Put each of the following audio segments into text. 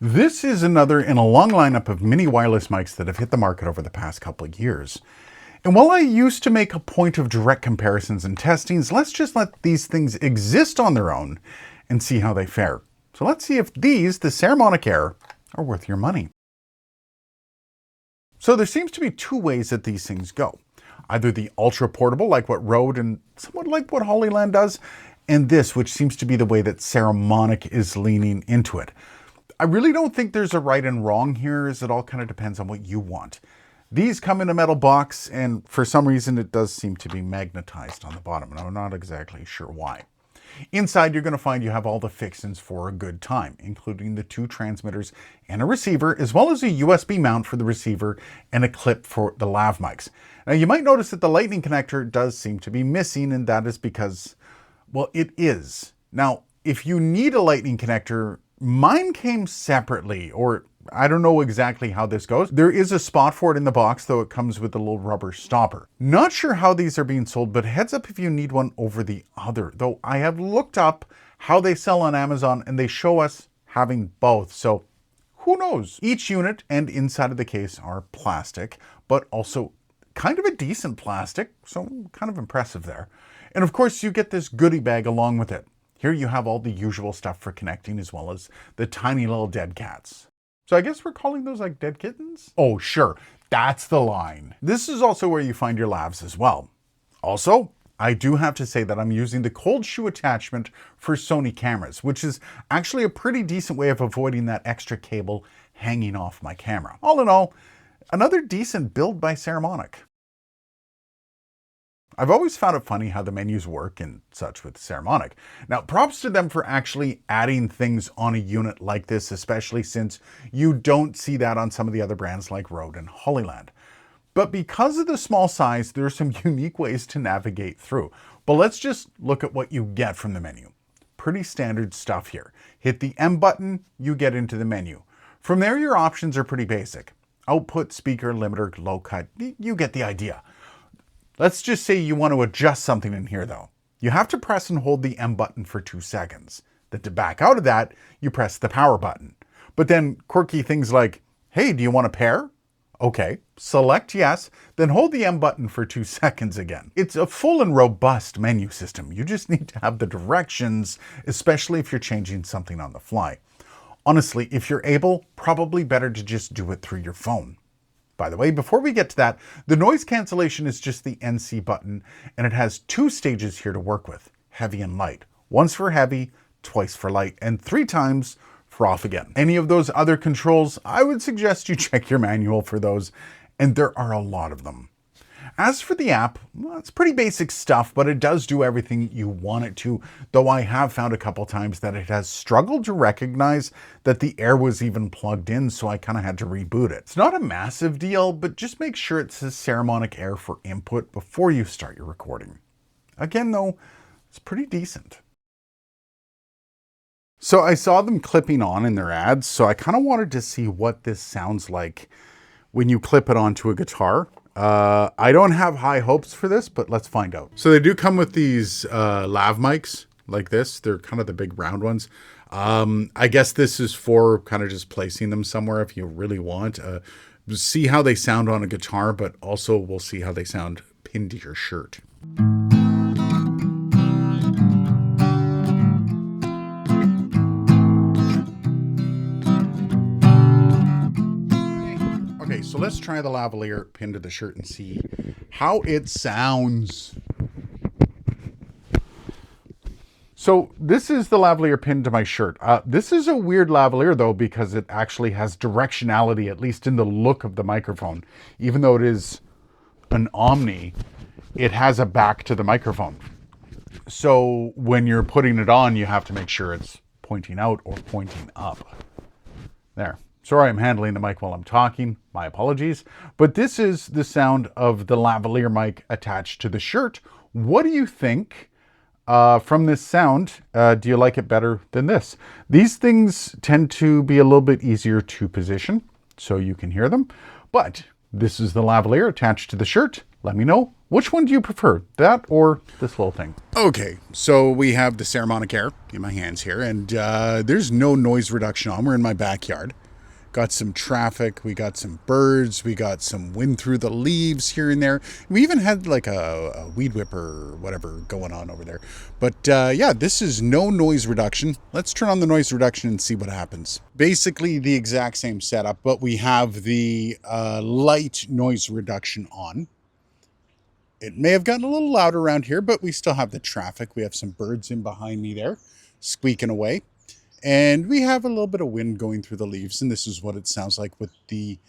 This is another in a long lineup of mini wireless mics that have hit the market over the past couple of years. And while I used to make a point of direct comparisons and testings, let's just let these things exist on their own and see how they fare. So let's see if these, the Saramonic Air, are worth your money. So there seems to be two ways that these things go. Either the ultra portable, like what Rode and somewhat like what Hollyland does, and this, which seems to be the way that Saramonic is leaning into it. I really don't think there's a right and wrong here, as it all kind of depends on what you want. These come in a metal box, and for some reason it does seem to be magnetized on the bottom, and I'm not exactly sure why. Inside, you're going to find you have all the fixings for a good time, including the two transmitters and a receiver, as well as a USB mount for the receiver and a clip for the lav mics. Now, you might notice that the lightning connector does seem to be missing, and that is because, well, it is. Now, if you need a lightning connector, mine came separately, or I don't know exactly how this goes. There is a spot for it in the box, though it comes with a little rubber stopper. Not sure how these are being sold, but heads up if you need one over the other. Though I have looked up how they sell on Amazon and they show us having both. So who knows? Each unit and inside of the case are plastic, but also kind of a decent plastic. So kind of impressive there. And of course you get this goodie bag along with it. Here you have all the usual stuff for connecting, as well as the tiny little dead cats. So I guess we're calling those like dead kittens? Oh, sure. That's the line. This is also where you find your lavs as well. Also, I do have to say that I'm using the cold shoe attachment for Sony cameras, which is actually a pretty decent way of avoiding that extra cable hanging off my camera. All in all, another decent build by Saramonic. I've always found it funny how the menus work and such with Saramonic. Now, props to them for actually adding things on a unit like this, especially since you don't see that on some of the other brands like Rode and Hollyland. But because of the small size, there are some unique ways to navigate through. But let's just look at what you get from the menu. Pretty standard stuff here. Hit the M button, you get into the menu. From there, your options are pretty basic. Output, speaker, limiter, low cut, you get the idea. Let's just say you want to adjust something in here though. You have to press and hold the M button for 2 seconds. Then to back out of that, you press the power button. But then quirky things like, hey, do you want a pair? Okay, select yes, then hold the M button for 2 seconds again. It's a full and robust menu system. You just need to have the directions, especially if you're changing something on the fly. Honestly, if you're able, probably better to just do it through your phone. By the way, before we get to that, the noise cancellation is just the NC button, and it has 2 stages here to work with, heavy and light. Once for heavy, twice for light, and 3 times for off again. Any of those other controls, I would suggest you check your manual for those, and there are a lot of them. As for the app, well, it's pretty basic stuff, but it does do everything you want it to, though I have found a couple times that it has struggled to recognize that the Air was even plugged in, so I kind of had to reboot it. It's not a massive deal, but just make sure it says Saramonic Air for input before you start your recording. Again, though, it's pretty decent. So I saw them clipping on in their ads, so I kind of wanted to see what this sounds like when you clip it onto a guitar. I don't have high hopes for this, but let's find out. So they do come with these lav mics like this. They're kind of the big round ones. I guess this is for kind of just placing them somewhere if you really want. See how they sound on a guitar, but also we'll see how they sound pinned to your shirt. Okay, so let's try the lavalier pinned to the shirt and see how it sounds. So this is the lavalier pinned to my shirt. This is a weird lavalier though, because it actually has directionality, at least in the look of the microphone. Even though it is an Omni, it has a back to the microphone. So when you're putting it on, you have to make sure it's pointing out or pointing up. There. Sorry, I'm handling the mic while I'm talking. My apologies. But this is the sound of the lavalier mic attached to the shirt. What do you think from this sound? Do you like it better than this? These things tend to be a little bit easier to position so you can hear them. But this is the lavalier attached to the shirt. Let me know Which one do you prefer, that or this little thing? Okay, so we have the Saramonic Air in my hands here, and there's no noise reduction on. We're in my backyard. Got some traffic, we got some birds, we got some wind through the leaves here and there. We even had like a weed whipper or whatever going on over there. But yeah, this is no noise reduction. Let's turn on the noise reduction and see what happens. Basically the exact same setup, but we have the light noise reduction on. It may have gotten a little louder around here, but we still have the traffic. We have some birds in behind me there, squeaking away. And we have a little bit of wind going through the leaves, and this is what it sounds like with the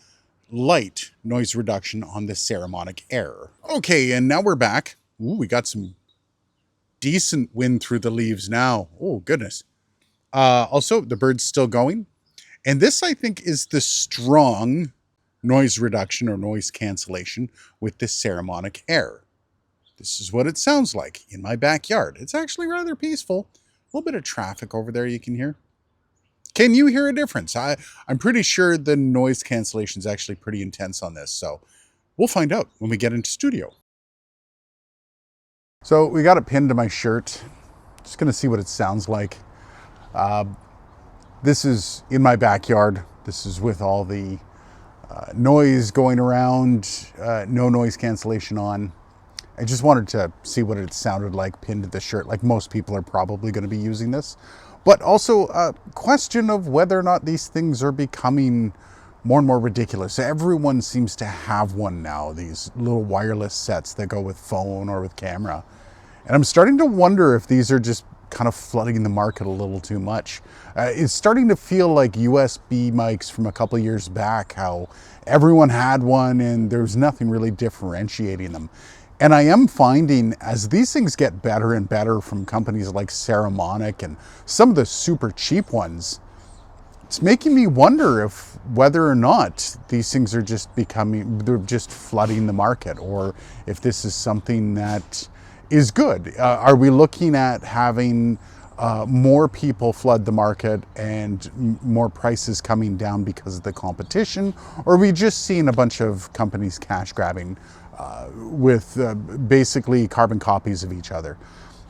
light noise reduction on the Saramonic Air. Okay, and now we're back. Ooh, we got some decent wind through the leaves now. Oh, goodness. Also, the bird's still going. And this, I think, is the strong noise reduction or noise cancellation with the Saramonic Air. This is what it sounds like in my backyard. It's actually rather peaceful. A little bit of traffic over there you can hear. Can you hear a difference? I'm pretty sure the noise cancellation is actually pretty intense on this, so we'll find out when we get into studio. So we got it pinned to my shirt. Just gonna see what it sounds like. This is in my backyard. This is with all the noise going around, no noise cancellation on. I just wanted to see what it sounded like pinned to the shirt, like most people are probably going to be using this. But also a question of whether or not these things are becoming more and more ridiculous. Everyone seems to have one now, these little wireless sets that go with phone or with camera. And I'm starting to wonder if these are just kind of flooding the market a little too much. It's starting to feel like USB mics from a couple of years back, how everyone had one and there's nothing really differentiating them. And I am finding as these things get better and better from companies like Saramonic and some of the super cheap ones, it's making me wonder if whether or not these things are just they're just flooding the market, or if this is something that is good. Are we looking at having more people flood the market and more prices coming down because of the competition? Or are we just seeing a bunch of companies cash grabbing with basically carbon copies of each other?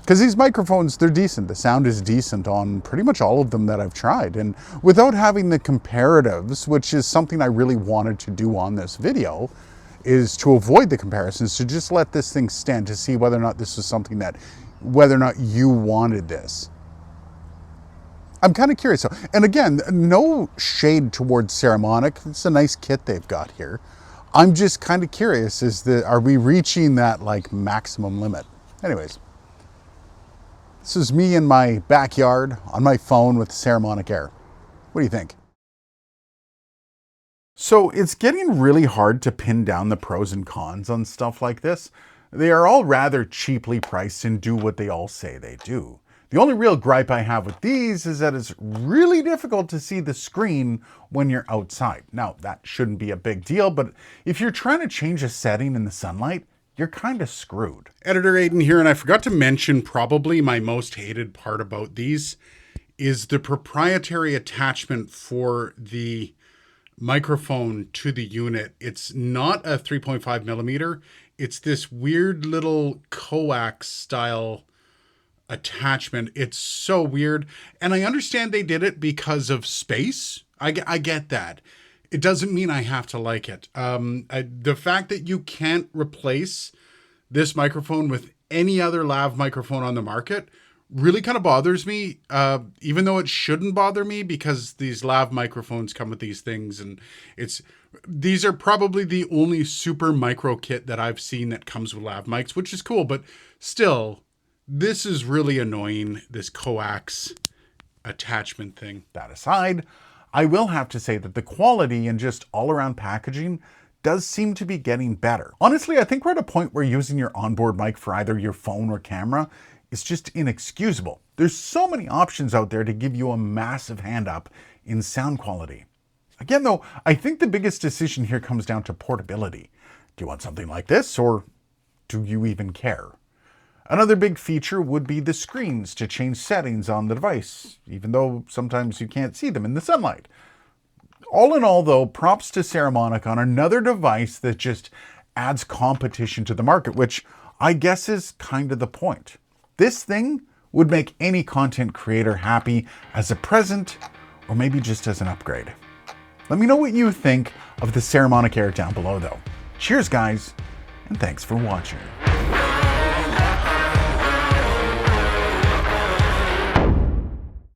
Because these microphones, they're decent. The sound is decent on pretty much all of them that I've tried. And without having the comparatives, which is something I really wanted to do on this video, is to avoid the comparisons, to just let this thing stand to see whether or not this was something that, whether or not you wanted this. I'm kind of curious. And again, no shade towards Saramonic. It's a nice kit they've got here. I'm just kind of curious, are we reaching that like maximum limit? Anyways, this is me in my backyard on my phone with Saramonic Air. What do you think? So it's getting really hard to pin down the pros and cons on stuff like this. They are all rather cheaply priced and do what they all say they do. The only real gripe I have with these is that it's really difficult to see the screen when you're outside. Now, that shouldn't be a big deal, but if you're trying to change a setting in the sunlight, you're kind of screwed. Editor Aiden here, and I forgot to mention probably my most hated part about these is the proprietary attachment for the microphone to the unit. It's not a 3.5 millimeter. It's this weird little coax style attachment. It's so weird. And I understand they did it because of space. I get that. It doesn't mean I have to like it. The fact that you can't replace this microphone with any other lav microphone on the market really kind of bothers me, even though it shouldn't bother me, because these lav microphones come with these things, and these are probably the only super micro kit that I've seen that comes with lav mics, which is cool, but still, this is really annoying, this coax attachment thing. That aside, I will have to say that the quality and just all-around packaging does seem to be getting better. Honestly, I think we're at a point where using your onboard mic for either your phone or camera is just inexcusable. There's so many options out there to give you a massive hand up in sound quality. Again though, I think the biggest decision here comes down to portability. Do you want something like this, or do you even care? Another big feature would be the screens to change settings on the device, even though sometimes you can't see them in the sunlight. All in all though, props to Saramonic on another device that just adds competition to the market, which I guess is kind of the point. This thing would make any content creator happy as a present or maybe just as an upgrade. Let me know what you think of the Saramonic Air down below though. Cheers guys, and thanks for watching.